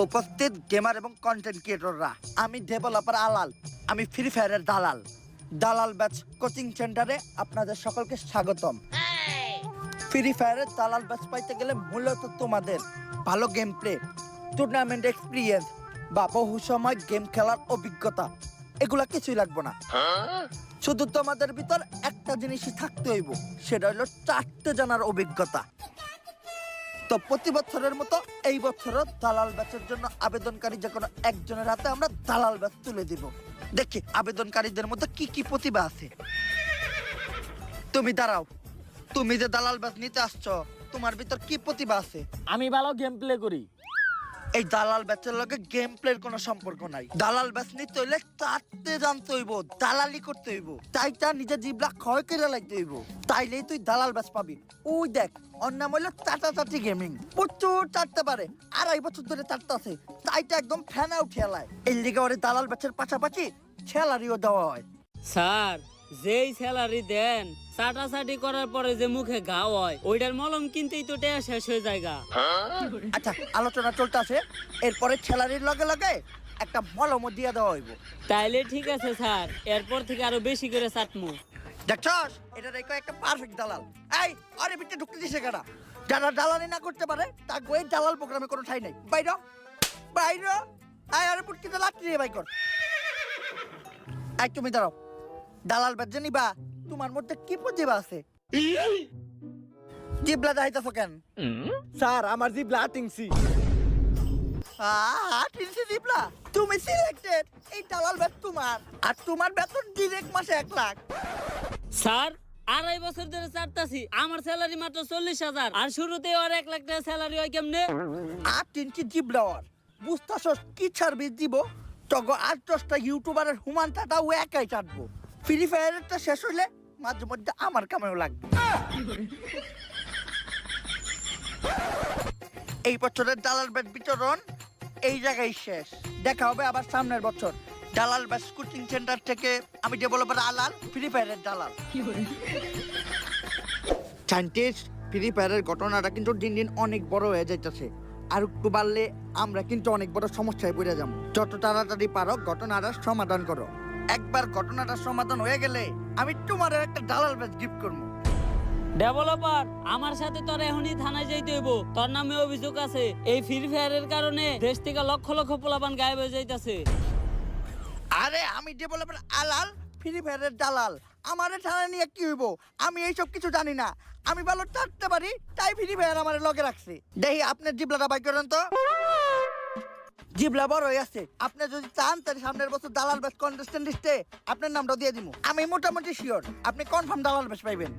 উপস্থিত গেমার এবং কন্টেন্ট ক্রিয়েটররা, আমি ডেভেলপার আলাল, আমি ফ্রি ফায়ারের দালাল। দালাল ব্যাচ কোচিং সেন্টারে আপনাদের সকলকে স্বাগতম। ফ্রি ফায়ারের দালাল ব্যাচ পাইতে গেলে মূলত তোমাদের ভালো গেম প্লে, টুর্নামেন্ট এক্সপিরিয়েন্স বা বহু সময় গেম খেলার অভিজ্ঞতা এগুলা কিছুই লাগবে না। শুধু তোমাদের ভিতর একটা জিনিসই থাকতে হইব, সেটা হলো 4টে জানার অভিজ্ঞতা। তো প্রতি বছরের মতো এই বছরও দালাল ব্যাচের জন্য আবেদনকারী যে কোনো একজনের হাতে আমরা দালাল ব্যাচ তুলে দিব। দেখি আবেদনকারীদের মধ্যে কি কি প্রতিভা আছে। তুমি দাঁড়াও, তুমি যে দালাল ব্যাচ নিতে আসছো, তোমার ভিতর কি প্রতিভা আছে? আমি ভালো গেম প্লে করি। এই দালাল ব্যাচের লগে গেম প্লের কোনো সম্পর্ক নাই। দালাল ব্যাচ নিতে হইলে চাটতে জানতে হইব, দালালি করতে হইব, তাইটা নিজের জিবলা ক্ষয় করে লাগতে হইব, তাইলেই তুই দালাল ব্যাচ পাবি। ওই দেখ, ওর নাম হইলো চাটাচাটি গেমিং, প্রচুর চাটতে পারে, 2.5 বছর ধরে চাটতে আছে, তাইটা একদম ফ্যান আউট খেলায়। এই লিগে ওরে দালাল ব্যাচের পাশাপাশি স্যালারিও দেওয়া হয়। স্যার, যেই স্যালারি দেন, চাটাচাটি করার পরে যে মুখে ঘা হয়, ওইটার মলম কিনতেই তো টাকা শেষ হয়ে যায়গা। আচ্ছা, আলোচনা চলতে আছে, এরপরে স্যালারির লগে লগে একটা মলমও দিয়ে দেওয়া হইব। তাইলে ঠিক আছে স্যার, এরপর থেকে আরো বেশি করে চাটমু। দেখছস, এটা দেখো একটা পারফেক্ট দালাল। এই আরে বিটে ঢুকতে দিছে কেন? যারা দালালি না করতে পারে তা গোয়ের দালাল প্রোগ্রামে কোনো ঠাই নাই। বাইরে বাইরে, আয় আরে পুটকিতে লাঠি দিয়ে বাই কর। এই তুমি দাঁড়াও, দালাল ব্যাচ নিবা, তোমার মধ্যে কি প্রতিভা আছে? জিবলা দাইতাছো কেন? স্যার, আমার জিবলা আটিংসি। টিনসি জিবলা, তুমি সিলেক্টেড। এই দালাল ব্যাচ তোমার, আর তোমার বেতন ডিরেক্ট মাসে 1 লাখ। স্যার, 2.5 বছর ধরে চাটতাছি, আমার স্যালারি মাত্র 40,000, আর শুরুতে ওর 1 লাখ টাকা স্যালারি হয় কেমনে? টিনসি জিবলা ওর বুঝতাছস কি সার্ভিস দিব? তগো 8-10টা ইউটিউবারের হুমানটাটা ও একাই চাটবো। ফ্রি ফায়ারেরটা শেষ হইলে মাঝে মধ্যে আমার কামেও লাগবে। এই বছরের দালাল ব্যাচ বিতরণ এই জায়গায় শেষ। দেখা হবে আবার সামনের বছর। দালাল ব্যাচ কোচিং সেন্টার থেকে আমি ডেভেলপার আলাল, ফ্রি ফায়ারের দালাল। সায়েন্টিস্ট, ফ্রি ফায়ারের ঘটনাটা কিন্তু দিন দিন অনেক বড় হয়ে যাইতেছে, আর একটু বাড়লে আমরা কিন্তু অনেক বড় সমস্যায় পড়ে যাবো। যত তাড়াতাড়ি পারো ঘটনাটার সমাধান করো। একবার ঘটনাটার সমাধান হয়ে গেলে আমি তোমার একটা দালাল ব্যাচ গিফট করবো। ডেভেলপার, আমার সাথে তোর এখনই থানায় যাইতে হইব। তোর নামে অভিযোগ আছে, এই ফ্রি ফায়ারের কারণে দেশ থেকে লক্ষ লক্ষ পোলাপান গায়েব হয়ে যাইতাছে। আরে আমি ডেভেলপার আলাল, ফ্রি ফায়ারের দালাল, আমারে থানায় নিয়ে কি হইব? আমি এইসব কিছু জানি না। আমি ভালো থাকতে পারি, তাই ফ্রি ফায়ার আমার লগে রাখছে। দেখি আপনার জিবলাটা বাই করেন তো। জিবলা বড় হয়ে আছে, আপনি যদি চান তাহলে সামনের বছর দালাল ব্যাচ কন্টেস্টেন্ট লিস্টে আপনার নামটা দিয়ে দিব। আমি মোটামুটি শিওর আপনি কনফার্ম দালাল ব্যাচ পাইবেন।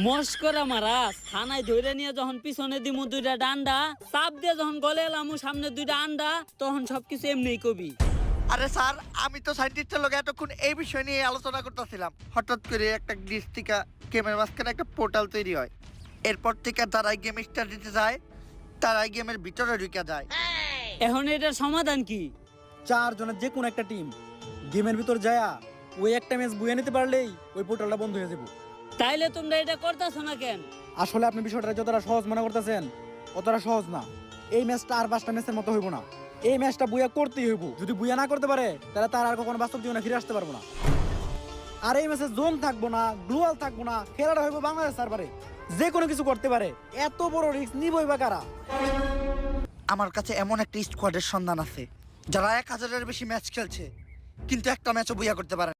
মস্করা মারাস, থানায় ধরে নিয়ে যখন পিছনে দিমু 2টা ডান্ডা, চাপ দিয়ে যখন গলে এলামু সামনে 2টা আন্ডা, তখন সবকিছু এমনিই কবি। আরে স্যার, আমি তো সায়েন্টিস্টের লগে এতক্ষণ এই বিষয় নিয়ে আলোচনা করতেছিলাম। হঠাৎ করে একটা ডিশ থেকে গেমের মাঝখানে একটা পোর্টাল তৈরি হয়। এরপর থেকে তারাই গেম স্টার্ট দিতে যায়, তারাই গেমের ভিতরে ঢুকে যায়। এখন এটার সমাধান কি? 4 জনের যে কোনো একটা টিম গেমের ভিতর যায়া ওই একটা ম্যাচ বুয়ে নিতে পারলেই ওই পোর্টালটা বন্ধ হয়ে যাবে। তাইলে তোমরা এটা করতেছো না কেন? আসলে আপনি বিষয়টা যতটা সহজ মনে করতেছেন অতটা সহজ না। এই ম্যাচটা আর 5টা ম্যাচের মতো হইব না। এই ম্যাচটা বুয়া করতেই হইব। যদি বুয়া না করতে পারে তাহলে তার আর কখনো বাস্তব জীবনে ফিরে আসতে পারবো না। আর এই ম্যাচে জোন থাকবো না, গ্লোয়াল থাকবো না, খেলাটা হইব বাংলাদেশ সার্ভারে। যে কোনো কিছু করতে পারে, এত বড় রিস্ক নিবই বা কারা? আমার কাছে এমন একটা স্কোয়াডের সন্ধান আছে যারা 1000-এর বেশি ম্যাচ খেলছে, কিন্তু একটা ম্যাচও বুইয়া করতে পারে না।